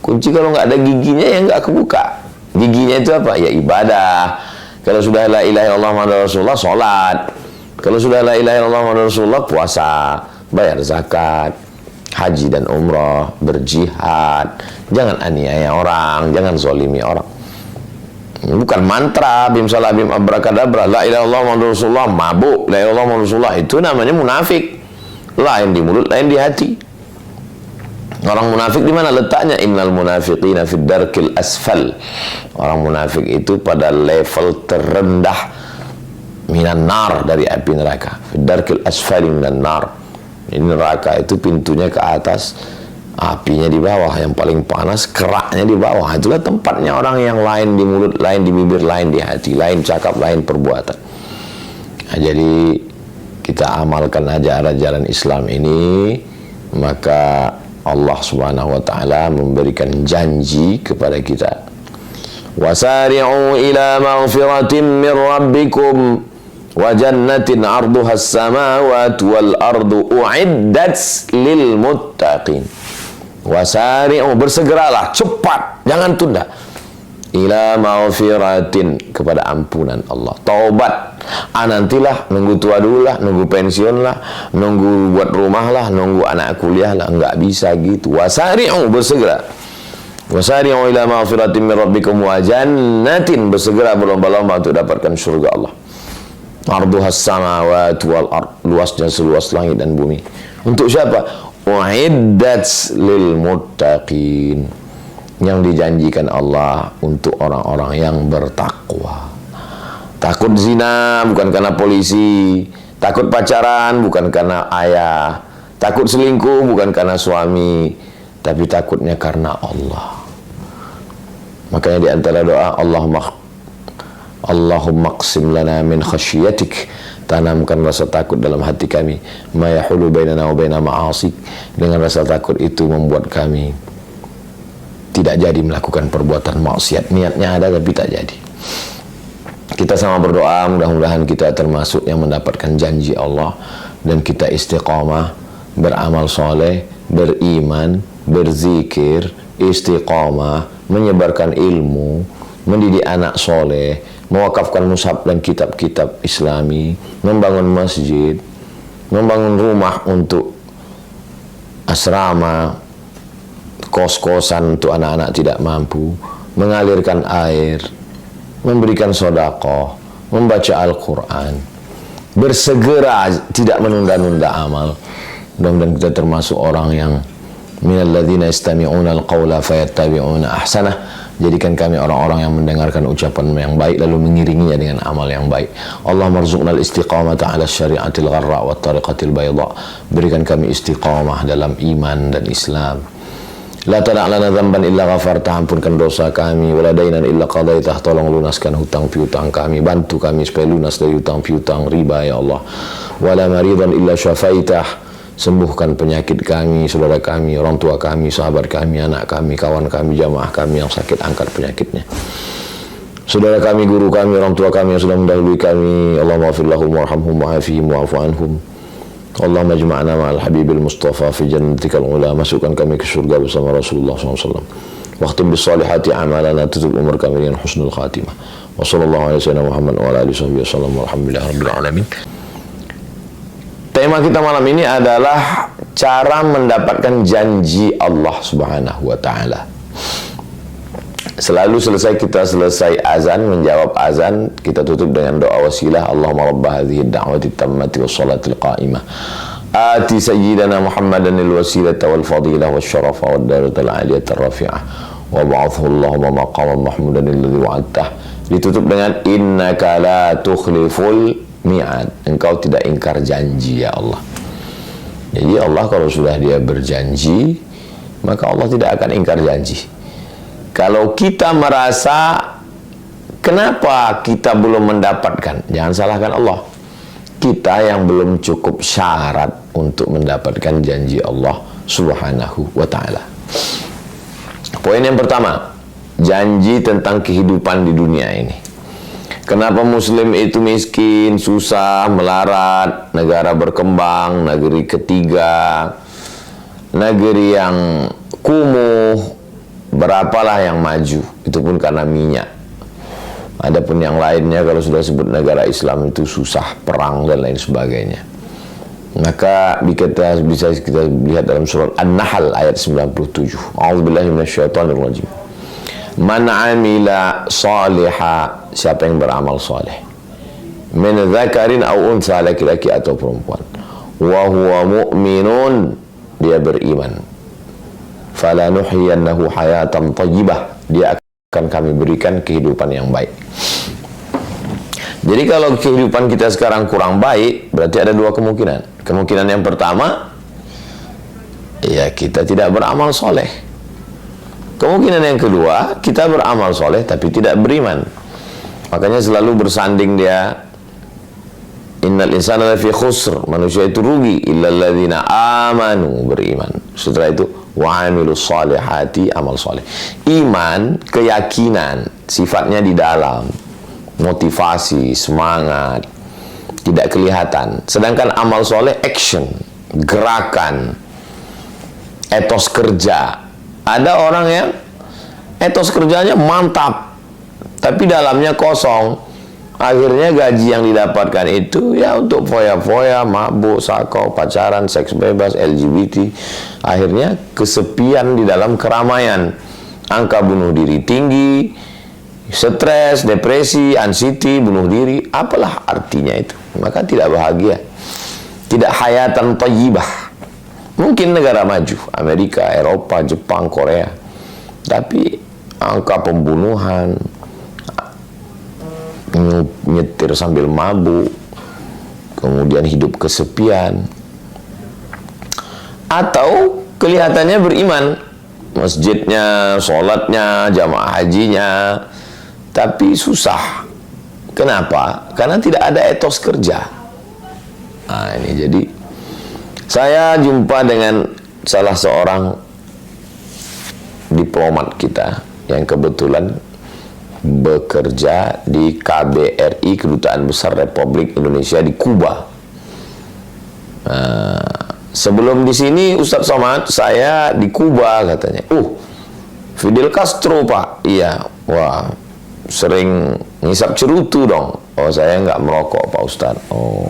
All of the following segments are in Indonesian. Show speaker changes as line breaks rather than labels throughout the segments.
Kunci kalau nggak ada giginya ya nggak kebuka. Giginya itu apa? Ya ibadah. Kalau sudah la ilaha illallah Muhammadur Rasulullah, sholat. Kalau sudah la ilaha illallah Muhammadur Rasulullah, puasa, bayar zakat, haji dan umrah, berjihad. Jangan aniaya orang, jangan zolimi orang. Bukan mantra bim salah bim abrakadabra, la ilaha illallah Muhammadur Rasulullah, mabuk, la ilaha illallah Muhammadur Rasulullah, itu namanya munafik. Lain di mulut, lain di hati. Orang munafik di mana letaknya? Innal munafiqina fid darkil asfal. Orang munafik itu pada level terendah minan nar, dari api neraka. Fid darkil asfali minan nar. Ini neraka itu pintunya ke atas, apinya di bawah, yang paling panas keraknya di bawah. Itulah tempatnya orang yang lain di mulut, lain di bibir, lain di hati, lain cakap, lain perbuatan. Nah, jadi kita amalkan aja ajaran Islam ini, maka Allah Subhanahu wa taala memberikan janji kepada kita. Wasari'u ila maghfiratin min rabbikum wa jannatin 'arduha as-samawati wal ardu u'iddat lil muttaqin. Wasari'u, bersegeralah, cepat, jangan tunda. Ila maghfiratin, kepada ampunan Allah, taubat. Nantilah, nunggu tua dulu lah, nunggu pensiun lah, nunggu buat rumah lah, nunggu anak kuliah lah, enggak bisa gitu. Wasari'u, bersegera. Wasari'u ila maghfiratin min rabbikum wa jannatin, bersegera berlomba-lomba untuk dapatkan surga Allah. Arduhas samawati wal ard, luasnya seluas langit dan bumi. Untuk siapa? U'iddat lil muttaqin, yang dijanjikan Allah untuk orang-orang yang bertakwa. Takut zina bukan karena polisi, takut pacaran bukan karena ayah, takut selingkuh bukan karena suami, tapi takutnya karena Allah. Makanya di antara doa, Allahumma qsim lana min khasyiatik, tanamkan rasa takut dalam hati kami, ma yahulu bainana wa baina ma'asik. Dengan rasa takut itu membuat kami tidak jadi melakukan perbuatan maksiat. Niatnya ada tapi tak jadi. Kita sama berdoa, mudah-mudahan kita termasuk yang mendapatkan janji Allah, dan kita istiqamah, beramal soleh, beriman, berzikir, istiqamah, menyebarkan ilmu, mendidik anak soleh, mewakafkan mushaf dan kitab-kitab Islami, membangun masjid, membangun rumah untuk asrama, kos-kosan untuk anak-anak tidak mampu, mengalirkan air, memberikan sedekah, membaca Al-Quran, bersegera, tidak menunda-nunda amal. Mudah-mudahan kita termasuk orang yang minalladzina yastami'una al-qawla fayattabi'una ahsanah. Jadikan kami orang-orang yang mendengarkan ucapan yang baik lalu mengiringinya dengan amal yang baik. Allah marzuqnal istiqamata ala syari'atil gharra wa tariqatil bayda. Berikan kami istiqamah dalam iman dan Islam. La tada' lana dzamban illa ghafartah, ampunkan dosa kami, wala dainan illa qadaitah, tolong lunaskan hutang piutang kami, bantu kami supaya lunas dari hutang piutang riba ya Allah. Wala maridan illa syafaitah, sembuhkan penyakit kami, saudara kami, orang tua kami, sahabat kami, anak kami, kawan kami, jamaah kami yang sakit, angkat penyakitnya. Saudara kami, guru kami, orang tua kami yang sudah mendahului kami, Allahumma ighfir lahum warhamhum wa'afihim wa'fu anhum. Allahumma jma'na ma'al habibil mustafa fi jannatikal ula, masukkan kami ke surga bersama Rasulullah SAW. Waktu bis salihati amalana, tutup umur kami dengan husnul khatimah. Wa sallallahu alaihi wasallam Muhammad wa ala alihi wasallam, walhamdulillahi rabbil alamin. Tema kita malam ini adalah cara mendapatkan janji Allah Subhanahu wa taala. Selalu kita selesai azan, menjawab azan, kita tutup dengan doa wasilah. Allahumma rabb hadhihi ad-da'wati at-tammati was-salati al-qa'imah. Ati sayyidana Muhammadan al-wasilata wal fadilah wasyarafa wad darajatal 'aliyata ar-rafi'ah wa ba'athu Allahumma maqaman mahmudan alladhi wa'adtah. Ditutup dengan innaka la tukhliful mi'ad. Engkau tidak ingkar janji ya Allah. Jadi Allah kalau sudah dia berjanji, maka Allah tidak akan ingkar janji. Kalau kita merasa kenapa kita belum mendapatkan, jangan salahkan Allah. Kita yang belum cukup syarat untuk mendapatkan janji Allah Subhanahu wa ta'ala. Poin yang pertama, janji tentang kehidupan di dunia ini. Kenapa muslim itu miskin, susah, melarat, negara berkembang, negeri ketiga, negeri yang kumuh, berapalah yang maju, itu pun karena minyak. Adapun yang lainnya, kalau sudah sebut negara Islam itu susah, perang dan lain sebagainya. Maka kita bisa kita lihat dalam surat An-Nahl ayat 97. A'udzubillahi minasyaitonirrajim. Man 'amila shaliha, siapa yang beramal saleh, min dzakarin aw untha, laki-laki atau perempuan, wa huwa mu'minun, dia beriman, falanuhyiyannahu hayatan thayyibah, dia akan kami berikan kehidupan yang baik. Jadi kalau kehidupan kita sekarang kurang baik, berarti ada dua kemungkinan. Kemungkinan yang pertama, ya kita tidak beramal soleh. Kemungkinan yang kedua, kita beramal soleh tapi tidak beriman. Makanya selalu bersanding dia, innal insana lafi khusr, manusia itu rugi, illal ladzina amanu, beriman. Setelah itu, wa amilus solihati, amal soleh. Iman, keyakinan, sifatnya di dalam, motivasi, semangat, tidak kelihatan. Sedangkan amal soleh, action, gerakan, etos kerja. Ada orang yang etos kerjanya mantap, tapi dalamnya kosong. Akhirnya gaji yang didapatkan itu ya untuk foya-foya, mabuk, sakau, pacaran, seks bebas, LGBT. Akhirnya kesepian di dalam keramaian. Angka bunuh diri tinggi, stres, depresi, anxiety, bunuh diri. Apalah artinya itu? Maka tidak bahagia, tidak hayatan thayyibah. Mungkin negara maju, Amerika, Eropa, Jepang, Korea, tapi angka pembunuhan, nyetir sambil mabuk, kemudian hidup kesepian, atau kelihatannya beriman, masjidnya, sholatnya, jamaah hajinya, tapi susah. Kenapa? Karena tidak ada etos kerja. Nah ini jadi, saya jumpa dengan salah seorang diplomat kita yang kebetulan bekerja di KBRI, Kedutaan Besar Republik Indonesia di Kuba. Sebelum di sini Ustadz Somad, saya di Kuba katanya. Fidel Castro Pak. Iya. Wah, sering ngisap cerutu dong. Oh, saya nggak merokok Pak Ustadz. Oh,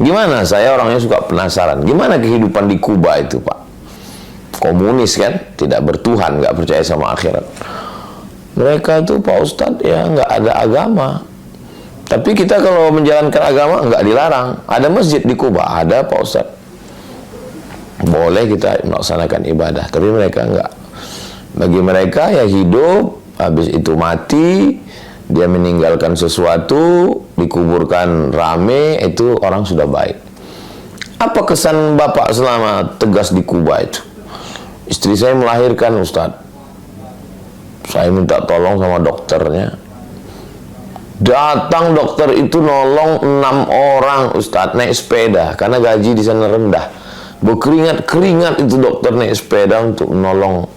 gimana? Saya orangnya suka penasaran. Gimana kehidupan di Kuba itu Pak? Komunis kan, tidak bertuhan, nggak percaya sama akhirat. Mereka tuh Pak Ustadz ya nggak ada agama. Tapi kita kalau menjalankan agama nggak dilarang. Ada masjid di Kuba, ada Pak Ustadz. Boleh kita melaksanakan ibadah, tapi mereka nggak. Bagi mereka ya hidup, habis itu mati, dia meninggalkan sesuatu, dikuburkan rame, itu orang sudah baik. Apa kesan Bapak selama tegas di Kuba itu? Istri saya melahirkan Ustadz. Saya minta tolong sama dokternya. Datang dokter itu nolong 6 orang Ustadz naik sepeda, karena gaji di sana rendah. Berkeringat-keringat itu dokter naik sepeda untuk menolong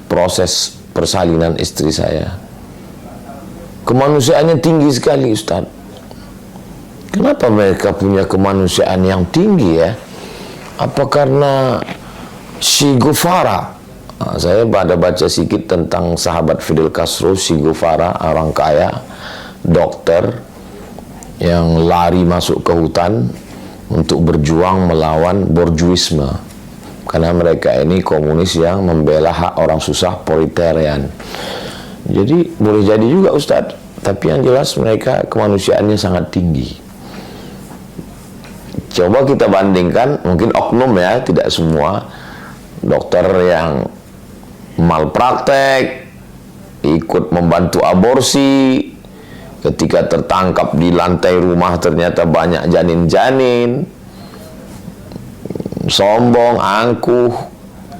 proses persalinan istri saya. Kemanusiaannya tinggi sekali Ustadz. Kenapa mereka punya kemanusiaan yang tinggi ya? Apa karena Che Guevara? Saya pada baca sedikit tentang sahabat Fidel Castro, Che Guevara, orang kaya, dokter yang lari masuk ke hutan untuk berjuang melawan borjuisme, karena mereka ini komunis yang membela hak orang susah, proletarian. Jadi boleh jadi juga Ustadz, tapi yang jelas mereka kemanusiaannya sangat tinggi. Coba kita bandingkan, mungkin oknum ya, tidak semua, dokter yang malpraktek, ikut membantu aborsi, ketika tertangkap di lantai rumah ternyata banyak janin-janin, sombong, angkuh,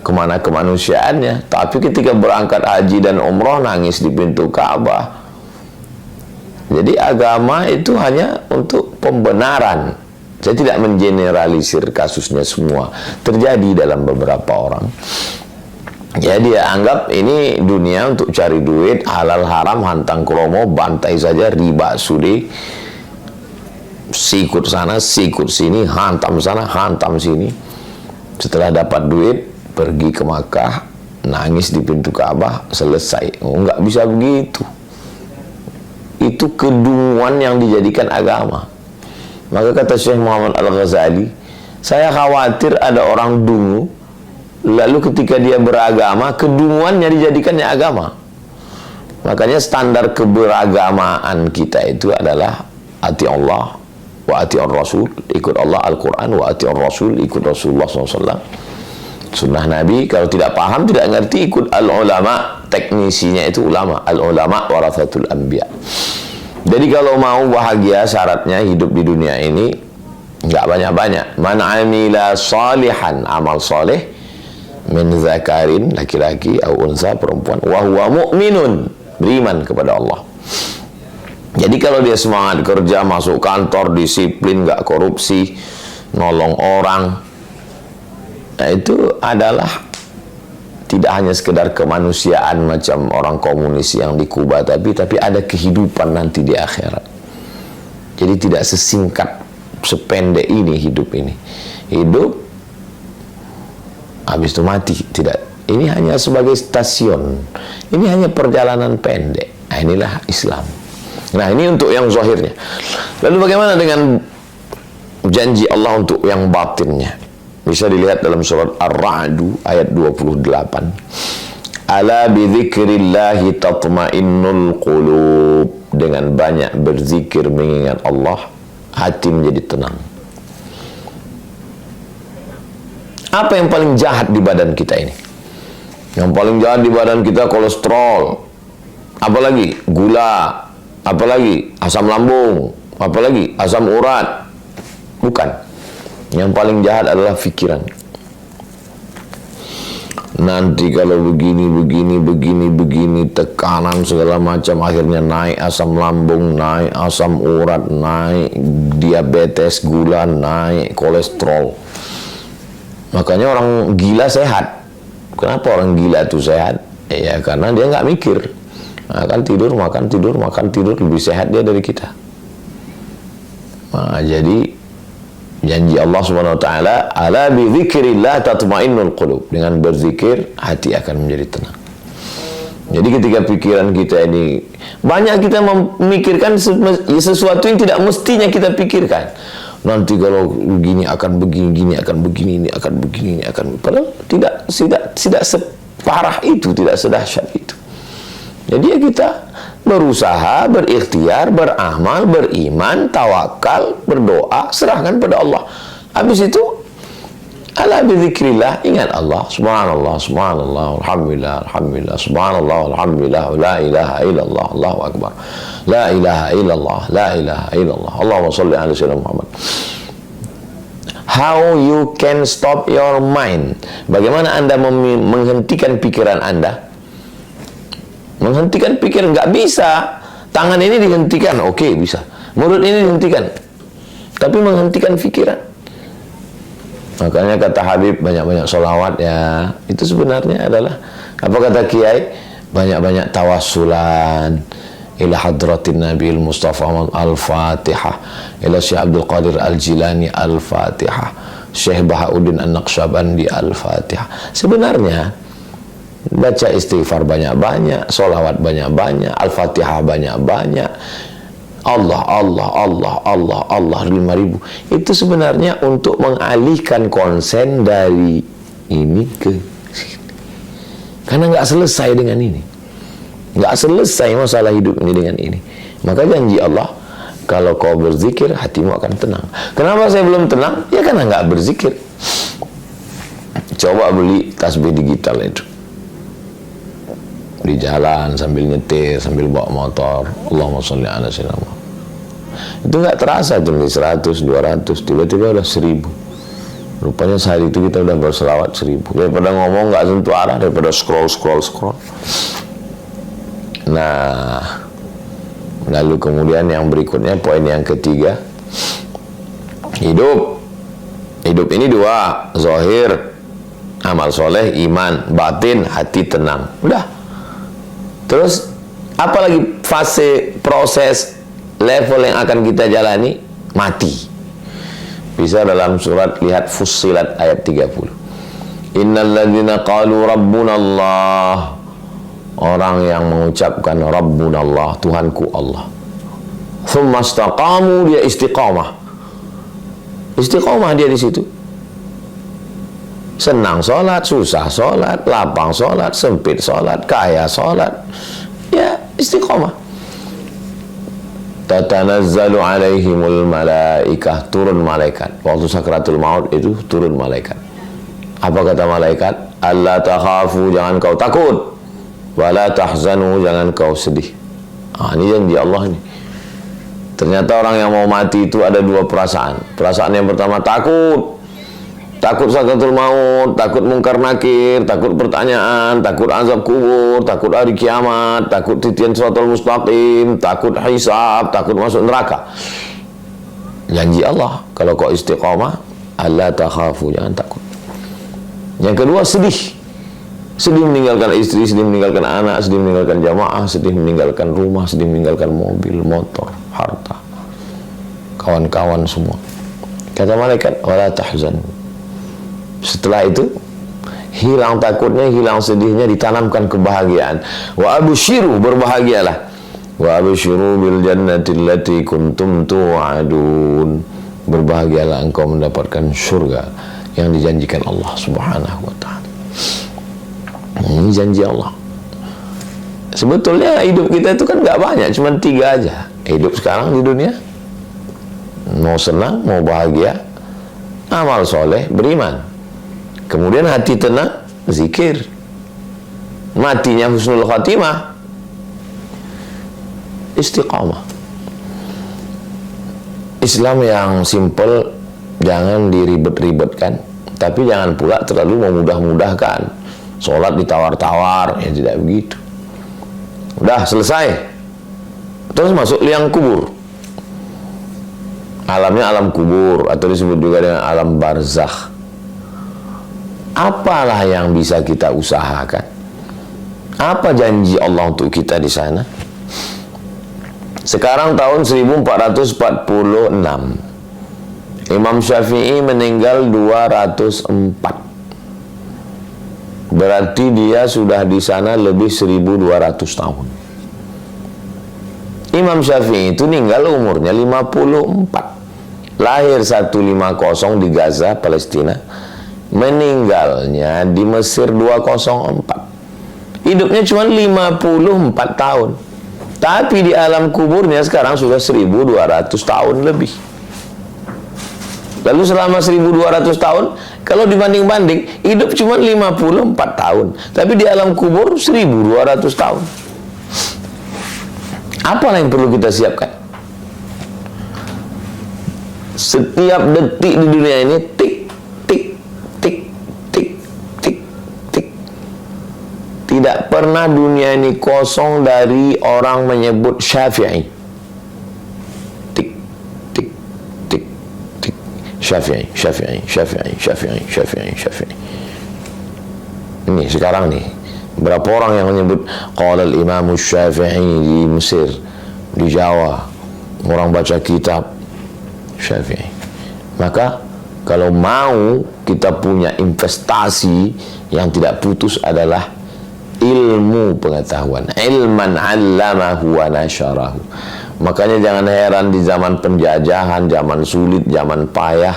kemana kemanusiaannya. Tapi ketika berangkat haji dan umroh nangis di pintu Ka'bah. Jadi agama itu hanya untuk pembenaran. Saya tidak mengeneralisir kasusnya semua, terjadi dalam beberapa orang. Ya dia anggap ini dunia untuk cari duit, halal haram, hantang kromo, bantai saja, riba, sudi, sikut sana, sikut sini, hantam sana, hantam sini. Setelah dapat duit, pergi ke Makkah, nangis di pintu Ka'bah, selesai. Enggak bisa begitu. Itu kedunguan yang dijadikan agama. Maka kata Syekh Muhammad Al-Ghazali, saya khawatir ada orang dungu, lalu ketika dia beragama, kedunguannya dijadikannya agama. Makanya standar keberagamaan kita itu adalah ati Allah wa ati Rasul, ikut Allah Al-Quran, wa ati Rasul, ikut Rasulullah SAW. Sunnah Nabi, kalau tidak paham, tidak ngerti, ikut al-ulama. Teknisinya itu ulama. Al-ulama warathatul anbiya. Jadi kalau mau bahagia, syaratnya hidup di dunia ini nggak banyak-banyak. Man amila salihan, amal soleh, min zakarin, laki-laki, au unsa, perempuan, wa huwa mu'minun, beriman kepada Allah. Jadi kalau dia semangat kerja, masuk kantor, disiplin, nggak korupsi, nolong orang, nah itu adalah tidak hanya sekedar kemanusiaan macam orang komunis yang di Kuba, tapi ada kehidupan nanti di akhirat. Jadi tidak sesingkat, sependek ini hidup ini. Hidup habis itu mati, tidak. Ini hanya sebagai stasiun. Ini hanya perjalanan pendek. Nah, inilah Islam. Nah, ini untuk yang zahirnya. Lalu bagaimana dengan janji Allah untuk yang batinnya? Bisa dilihat dalam surat Ar-Ra'd ayat 28. Ala bidzikrillahi tatma'innul qulub. Dengan banyak berzikir mengingat Allah, hati menjadi tenang. Apa yang paling jahat di badan kita ini? Yang paling jahat di badan kita kolesterol, apalagi gula, apalagi asam lambung, apalagi asam urat. Bukan. Yang paling jahat adalah pikiran. Nanti kalau begini, tekanan segala macam, akhirnya naik asam lambung, naik asam urat, naik diabetes, gula, naik kolesterol. Makanya orang gila sehat. Kenapa orang gila itu sehat? Ya karena dia nggak mikir. Makan tidur, lebih sehat dia dari kita. Nah, jadi janji Allah Subhanahu wa taala, ala bi dzikrillah tatmainnul qulub. Dengan berzikir hati akan menjadi tenang. Jadi ketika pikiran kita ini banyak, kita memikirkan sesuatu yang tidak mestinya kita pikirkan. Nanti kalau begini akan begini, ini akan begini, padahal tidak separah itu, tidak sedahsyat itu. Jadi ya kita berusaha, berikhtiar, beramal, beriman, tawakal, berdoa, serahkan pada Allah. Habis itu, ala bidzikrillah, ingat Allah, subhanallah, alhamdulillah, subhanallah, alhamdulillah, la ilaha illallah, Allahu akbar, la ilaha illallah, Allahumma sholli ala sayyidina Muhammad. How you can stop your mind? Bagaimana Anda menghentikan pikiran Anda? Menghentikan pikiran nggak bisa. Tangan ini dihentikan, oke, bisa. Mulut ini dihentikan, tapi menghentikan pikiran. Makanya kata Habib, banyak-banyak sholawat ya. Itu sebenarnya adalah, apa kata Kiai? Banyak-banyak tawassulan ila hadratin Nabil Mustafa Al-Fatihah, ila Syekh Abdul Qadir Al-Jilani Al-Fatihah, Syekh Bahauddin An-Naqsyabandi Al-Fatihah. Sebenarnya baca istighfar banyak-banyak, sholawat banyak-banyak, Al-Fatihah banyak-banyak, Allah 5.000. Itu sebenarnya untuk mengalihkan konsen dari ini ke sini. Karena nggak selesai dengan ini, nggak selesai masalah hidup ini dengan ini. Maka janji Allah, kalau kau berzikir, hatimu akan tenang. Kenapa saya belum tenang? Ya karena nggak berzikir. Coba beli tasbih digital itu di jalan, sambil nyetir, sambil bawa motor, Allahumma sholli ala sayyidina Muhammad. Itu nggak terasa tuh, 100, 200, tiba-tiba udah 1000. Rupanya sehari itu kita udah berselawat 1000. Daripada ngomong nggak sentuh arah, daripada scroll. Nah, lalu kemudian yang berikutnya, poin yang ketiga, hidup ini dua, zahir, amal soleh, iman, batin, hati tenang. Udah. Terus apalagi fase, proses, level yang akan kita jalani? Mati. Bisa dalam surat, lihat Fussilat ayat 30. Innal ladzina qalu rabbuna Allah, orang yang mengucapkan rabbuna Allah, Tuhanku Allah, thumma istaqamu, dia istiqamah. Istiqamah dia di situ. Senang sholat, susah sholat, lapang sholat, sempit sholat, kaya sholat, ya istiqamah. Tatanazzalu alaihimul malaikah, turun malaikat. Waktu sakratul maut itu turun malaikat. Apa kata malaikat? Alla takhafu, jangan kau takut. Wala tahzanu, jangan kau sedih. Ini janji Allah nih. Ternyata orang yang mau mati itu ada dua perasaan. Perasaan yang pertama takut. Takut sakratul maut, takut mungkar nakir, takut pertanyaan, takut azab kubur, takut hari kiamat, takut titian siratal mustaqim, takut hisab, takut masuk neraka. Janji Allah, kalau kau istiqamah, alla takhafu, jangan takut. Yang kedua, sedih. Sedih meninggalkan istri, sedih meninggalkan anak, sedih meninggalkan jamaah, sedih meninggalkan rumah, sedih meninggalkan mobil, motor, harta, kawan-kawan semua. Kata malaikat, wala tahzan. Setelah itu hilang takutnya, hilang sedihnya, ditanamkan kebahagiaan. Wa absyiru, berbahagialah. Wa absyiru bil jannati allati kuntum tu'adun. Berbahagialah engkau mendapatkan surga yang dijanjikan Allah Subhanahu wa taala. Ini janji Allah. Sebetulnya hidup kita itu kan nggak banyak, cuma 3 aja. Hidup sekarang di dunia, mau senang, mau bahagia, amal soleh, beriman. Kemudian hati tenang, zikir. Matinya husnul khatimah, istiqamah. Islam yang simple, jangan diribet-ribetkan, tapi jangan pula terlalu memudah-mudahkan. Sholat ditawar-tawar, ya tidak begitu. Udah selesai, terus masuk liang kubur. Alamnya alam kubur, atau disebut juga dengan alam barzakh. Apalah yang bisa kita usahakan? Apa janji Allah untuk kita di sana? Sekarang tahun 1446. Imam Syafi'i meninggal 204. Berarti dia sudah di sana lebih 1200 tahun. Imam Syafi'i itu meninggal umurnya 54. Lahir 150 di Gaza, Palestina. Meninggalnya di Mesir 204. Hidupnya cuma 54 tahun. Tapi di alam kuburnya sekarang sudah 1200 tahun lebih. Lalu selama 1200 tahun, kalau dibanding-banding, hidup cuma 54 tahun. Tapi di alam kubur 1200 tahun. Apa yang perlu kita siapkan? Setiap detik di dunia ini, tik, tik, tik, tik, tik, tik. Tidak pernah dunia ini kosong dari orang menyebut Syafi'i. Tik, tik, tik, tik. Syafi'i, Syafi'i, Syafi'i, Syafi'i, Syafi'i, Syafi'i. Ini sekarang nih, berapa orang yang menyebut qala al-Imam Syafi'i di Mesir, di Jawa, orang baca kitab Syafi'i. Maka kalau mau kita punya investasi yang tidak putus adalah ilmu pengetahuan, ilman 'allamahu wa nasyarahu. Makanya jangan heran di zaman penjajahan, zaman sulit, zaman payah,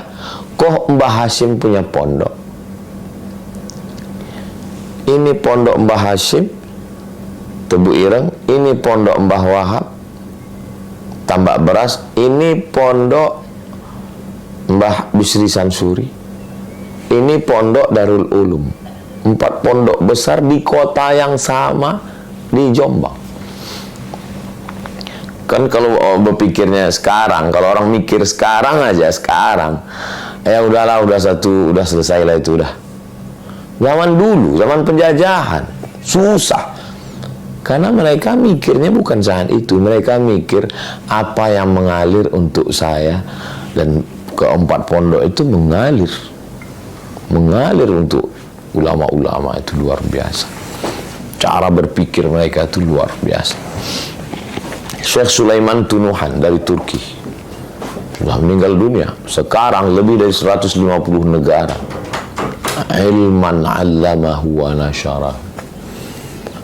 kok Mbah Hashim punya pondok. Ini pondok Mbah Hashim Tebu Ireng, ini pondok Mbah Wahab Tambak Beras, ini pondok Mbah Bisri Sansuri, ini pondok Darul Ulum. 4 pondok besar di kota yang sama, di Jombang. Kan kalau berpikirnya sekarang, kalau orang mikir sekarang aja, sekarang, ya udahlah, udah selesai lah itu udah. Zaman dulu, zaman penjajahan, susah. Karena mereka mikirnya bukan saat itu, mereka mikir apa yang mengalir untuk saya, dan ke-4 pondok itu mengalir untuk ulama-ulama itu luar biasa. Cara berpikir mereka itu luar biasa. Syekh Sulaiman Tunuhan dari Turki sudah meninggal dunia. Sekarang lebih dari 150 negara ilman 'allamahu wa nasyara.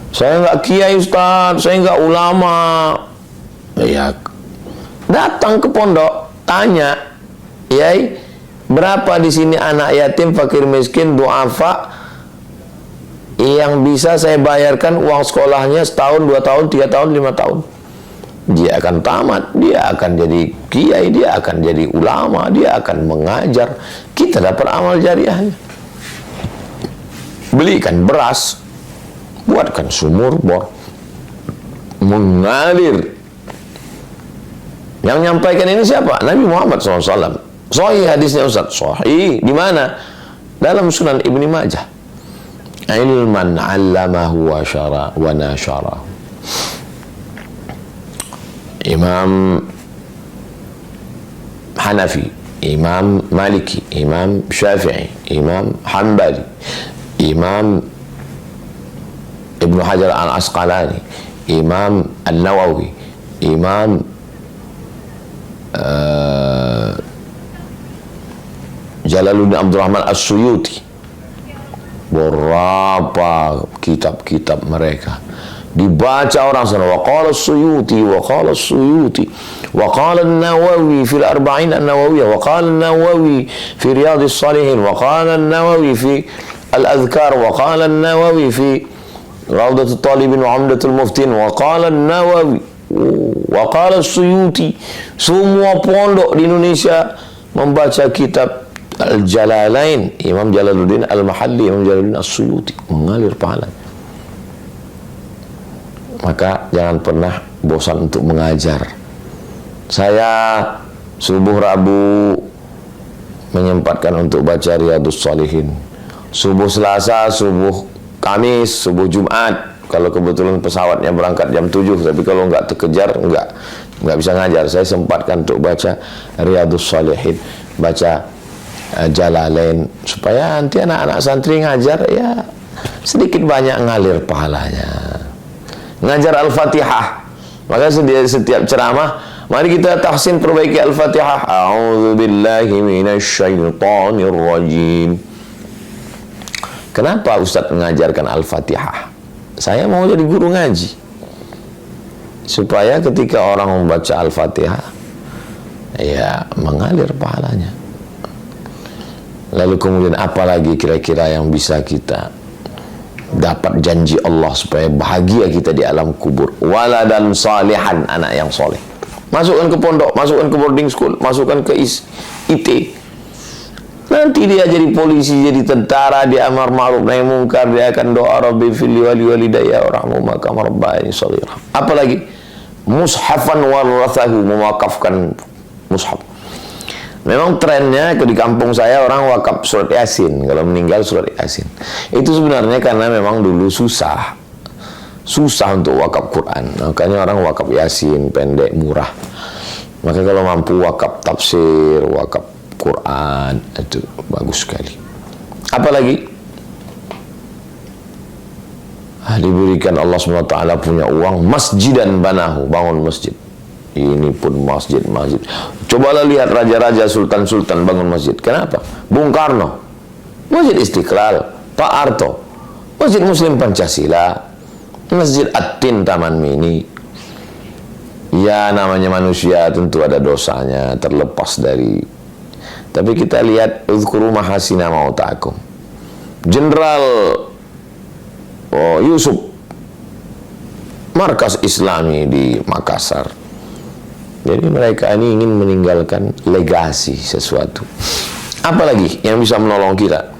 Saya enggak kiai Ustaz, saya enggak ulama. Ya, datang ke pondok, tanya, "Yai, berapa di sini anak yatim, fakir miskin, duafa yang bisa saya bayarkan uang sekolahnya setahun, 2 tahun, 3 tahun, 5 tahun?" Dia akan tamat, dia akan jadi kiai, dia akan jadi ulama, dia akan mengajar. Kita dapat amal jariahnya. Belikan beras, buatkan sumur bor, mengalir. Yang menyampaikan ini siapa? Nabi Muhammad SAW. Sahih hadisnya Ustaz. Sahih. Di mana? Dalam Sunan Ibnu Majah. Ilman 'allamahu wa syara wa nasyara. Imam Hanafi, Imam Maliki, Imam Syafi'i, Imam Hanbali, Imam Ibnu Hajar Al-Asqalani, Imam An-Nawawi, Imam Jalaluddin Abdurrahman As-Suyuti. Berapa kitab-kitab mereka dibaca orang sana. Wa qala As-Suyuti, wa qala As-Suyuti, wa qala An-Nawawi fil Arba'in An-Nawawiyah, wa qala An-Nawawi fi Riyadhis Shalihin, wa qala An-Nawawi fi Al-Adhkar, wa qala An-Nawawi fi Rawdatul Talibin wa Umdatul Muftin, wa qala An-Nawawi, wa qala As-Suyuti. Semua pondok di Indonesia membaca kitab Al-Jalalain, Imam Jalaluddin Al-Mahalli, Imam Jalaluddin As-Suyuti, mengalir pahala. Maka jangan pernah bosan untuk mengajar. Saya subuh Rabu menyempatkan untuk baca Riyadhus Shalihin, subuh Selasa, subuh Kamis, subuh Jumat. Kalau kebetulan pesawatnya berangkat jam 7, tapi kalau nggak terkejar, nggak bisa ngajar. Saya sempatkan untuk baca Riyadhus Shalihin, baca Jalalain, supaya nanti anak-anak santri ngajar ya sedikit banyak ngalir pahalanya. Ngajar Al-Fatihah, maka setiap ceramah mari kita tahsin perbaiki Al-Fatihah. A'udzubillahi minasyaitonir rajim. Kenapa Ustaz mengajarkan Al-Fatihah? Saya mau jadi guru ngaji, supaya ketika orang membaca Al-Fatihah ya mengalir pahalanya. Lalu kemudian apa lagi kira-kira yang bisa kita dapat janji Allah supaya bahagia kita di alam kubur? Waladan salihan, anak yang soleh. Masukkan ke pondok, masukkan ke boarding school, masukkan ke IT. Nanti dia jadi polisi, jadi tentara, dia amar ma'ruf nahi munkar, dia akan doa Rabbi fili wali walidayya warhamhuma kama rabbayani shaghira. Apalagi mushafan warathahu, mewakafkan mushaf. Memang trennya di kampung saya orang wakaf surat Yasin, kalau meninggal surat Yasin. Itu sebenarnya karena memang dulu susah untuk wakaf Quran. Makanya orang wakaf Yasin, pendek, murah. Maka kalau mampu wakaf tafsir, wakaf Quran, itu bagus sekali. Apalagi diberikan Allah SWT punya uang, masjidan banahu, bangun masjid. Ini pun masjid. Cobalah lihat raja-raja, sultan-sultan bangun masjid. Kenapa? Bung Karno, Masjid Istiqlal. Pak Harto, Masjid Muslim Pancasila. Masjid At-Tin Taman Mini. Ya, namanya manusia tentu ada dosanya, terlepas dari. Tapi kita lihat uzkuru mahasina mautakum. Jenderal Yusuf, markas Islami di Makassar. Jadi mereka ini ingin meninggalkan legasi sesuatu. Apalagi yang bisa menolong kita?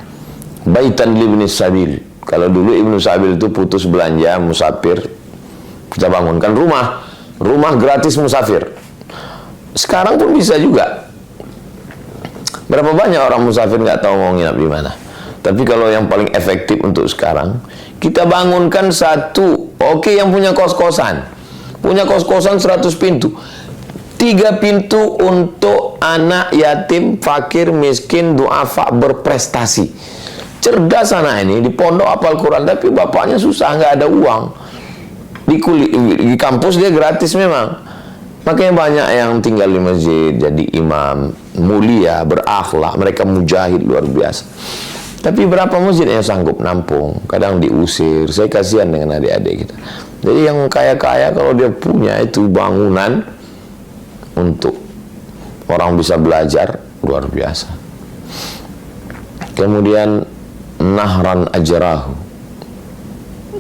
Baitan libni sabil. Kalau dulu Ibnu Sabil itu putus belanja, musafir, kita bangunkan rumah gratis musafir. Sekarang pun bisa juga. Berapa banyak orang musafir nggak tahu mau nginap di mana. Tapi kalau yang paling efektif untuk sekarang, kita bangunkan satu. Oke, yang punya kos-kosan 100 pintu. 3 pintu untuk anak yatim, fakir, miskin, duafa, berprestasi. Cerdas anak ini, di pondok hafal Quran, tapi bapaknya susah, nggak ada uang. Di kampus dia gratis memang. Makanya banyak yang tinggal di masjid, jadi imam, mulia, berakhlak, mereka mujahid luar biasa. Tapi berapa masjid yang sanggup nampung? Kadang diusir. Saya kasihan dengan adik-adik kita. Jadi yang kaya-kaya kalau dia punya itu bangunan untuk orang bisa belajar, luar biasa. Kemudian nahran ajrahu,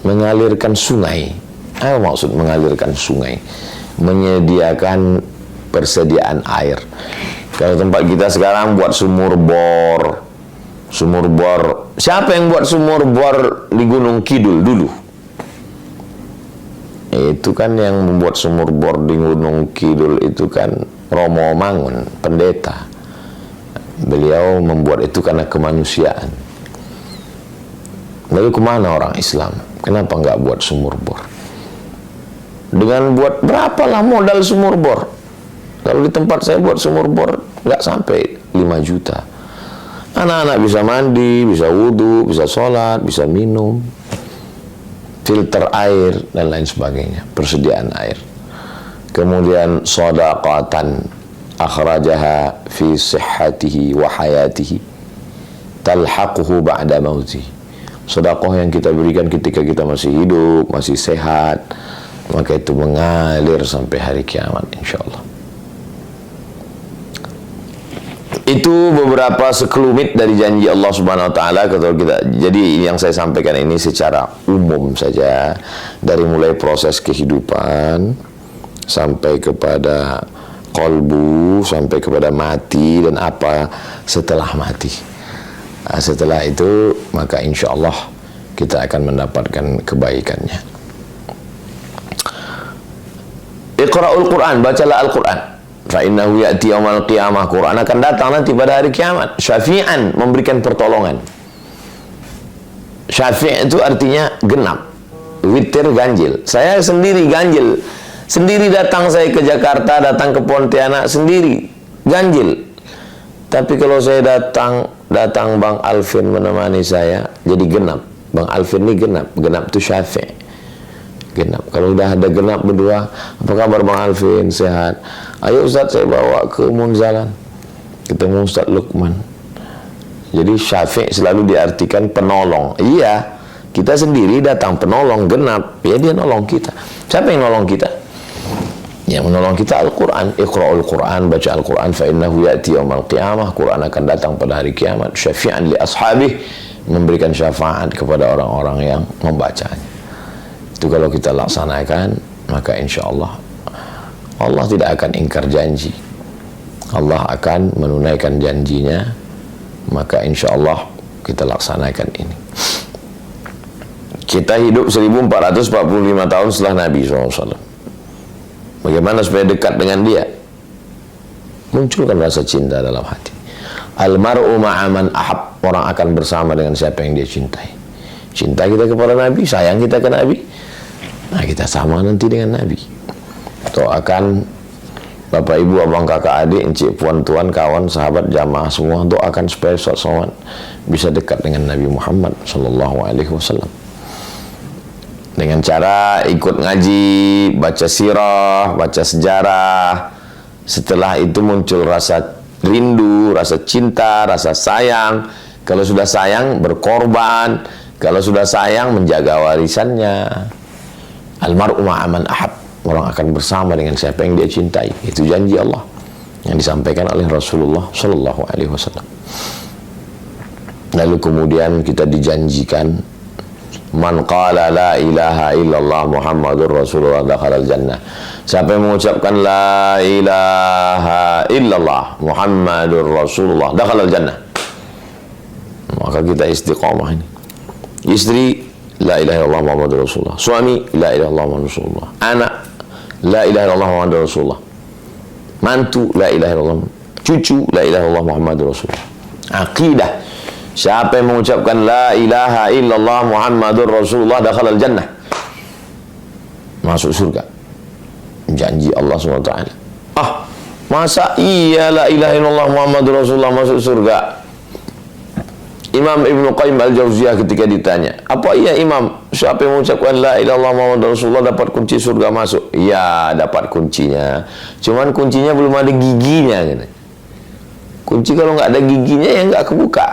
mengalirkan sungai. Apa maksud mengalirkan sungai? Menyediakan persediaan air. Kalau tempat kita sekarang buat sumur bor. Sumur bor. Siapa yang buat sumur bor di Gunung Kidul dulu? Itu kan yang membuat sumur bor di Gunung Kidul itu kan Romo Mangun, pendeta. Beliau membuat itu karena kemanusiaan. Lalu kemana orang Islam? Kenapa nggak buat sumur bor? Dengan buat berapalah modal sumur bor? Kalau di tempat saya buat sumur bor nggak sampai 5 juta. Anak-anak bisa mandi, bisa wudhu, bisa sholat, bisa minum, filter air dan lain sebagainya, persediaan air. Kemudian shadaqatan akhrajaha fi sihhatihi wa hayatihi talhaquhu ba'da mauti. Sedekah yang kita berikan ketika kita masih hidup, masih sehat, maka itu mengalir sampai hari kiamat insyaallah. Itu beberapa sekelumit dari janji Allah Subhanahu wa taala kalau kita. Jadi yang saya sampaikan ini secara umum saja, dari mulai proses kehidupan sampai kepada qalbu, sampai kepada mati dan apa setelah mati. Nah, setelah itu maka insya Allah kita akan mendapatkan kebaikannya. Iqra'ul Quran, bacalah Al-Quran. Fa innahu ya'ti yaumal qiyamah, Quran akan datang nanti pada hari kiamat, syafi'an, memberikan pertolongan. Syafi' itu artinya genap, witir ganjil. Saya sendiri ganjil, sendiri datang saya ke Jakarta, datang ke Pontianak sendiri ganjil. Tapi kalau saya datang Bang Alvin menemani saya, jadi genap. Bang Alvin ini genap itu Syafi'. Genap. Kalau udah ada genap berdua, apa kabar Bang Alvin? Sehat? Ayo Ustaz, saya bawa ke Munzalan ketemu Ustaz Lukman. Jadi Syafi' selalu diartikan penolong. Iya, kita sendiri datang penolong genap, ya dia nolong kita. Siapa yang nolong kita? Yang menolong kita Al-Quran. Iqra'ul Quran, baca Al-Quran. Fa innahu ya'ti yaumal qiyamah, Quran akan datang pada hari kiamat. Syafi'an li ashabih, memberikan syafaat kepada orang-orang yang membacanya. Itu kalau kita laksanakan, maka insya Allah Allah tidak akan ingkar janji. Allah akan menunaikan janjinya. Maka insya Allah kita laksanakan ini. Kita hidup 1445 tahun setelah Nabi SAW. Bagaimana supaya dekat dengan dia? Munculkan rasa cinta dalam hati. Almar'u ma'aman ahab, orang akan bersama dengan siapa yang dia cintai. Cinta kita kepada Nabi, sayang kita ke Nabi, nah kita sama nanti dengan Nabi. Doakan Bapak Ibu, abang kakak adik, encik puan tuan kawan sahabat jamaah semua, doakan supaya Ustaz Somad bisa dekat dengan Nabi Muhammad sallallahu alaihi wasallam. Dengan cara ikut ngaji, baca sirah, baca sejarah. Setelah itu muncul rasa rindu, rasa cinta, rasa sayang. Kalau sudah sayang, berkorban. Kalau sudah sayang, menjaga warisannya. Almar'u ma'aman ahab, orang akan bersama dengan siapa yang dia cintai. Itu janji Allah yang disampaikan oleh Rasulullah sallallahu alaihi wasallam. Lalu kemudian kita dijanjikan, man qala la ilaha illallah Muhammadur Rasulullah dakhalal jannah. Siapa yang mengucapkan la ilaha illallah Muhammadur Rasulullah dakhalal jannah, maka kita istiqamah ini. Istri la ilaha illallah Muhammadur Rasulullah, suami la ilaha illallah Muhammadur Rasulullah, anak la ilaha illallah Muhammadur Rasulullah, mantu la ilaha illallah, cucu la ilaha illallah Muhammadur Rasulullah. Aqidah, siapa yang mengucapkan la ilaha illallah Muhammadur Rasulullah dakhalal jannah, masuk surga. Janji Allah SWT. Masa iya la ilaha illallah Muhammadur Rasulullah masuk surga? Imam Ibnu Qayyim Al-Jauziyah ketika ditanya, apa iya Imam, siapa yang mengucapkan la ilaha illallah Muhammadur Rasulullah dapat kunci surga masuk? Ya, dapat kuncinya, cuman kuncinya belum ada giginya gitu. Kunci kalau nggak ada giginya ya nggak kebuka.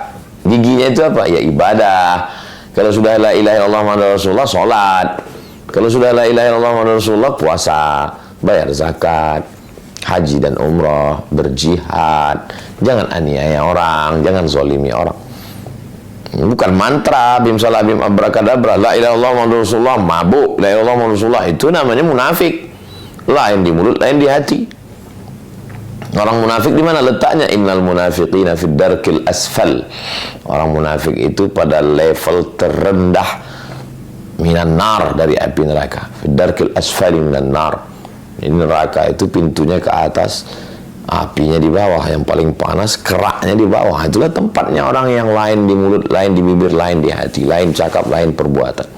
Giginya itu apa? Ya ibadah. Kalau sudah la ilaha illallah Muhammadur Rasulullah, sholat. Kalau sudah la ilaha illallah Muhammadur Rasulullah, puasa, bayar zakat, haji dan umrah, berjihad. Jangan aniaya orang, jangan zolimi orang. Bukan mantra bim salah bim abrakadabra, la ilaha illallah Muhammadur Rasulullah, mabuk, la ilaha illallah Muhammadur Rasulullah, itu namanya munafik. Lain di mulut, lain di hati. Orang munafik di mana letaknya? Innal munafiqina fid darkil asfal. Orang munafik itu pada level terendah minan nar, dari api neraka. Fid darkil asfali minan nar. Ini neraka itu pintunya ke atas, apinya di bawah, yang paling panas keraknya di bawah. Itulah tempatnya orang yang lain di mulut, lain di bibir, lain di hati, lain cakap, lain perbuatan.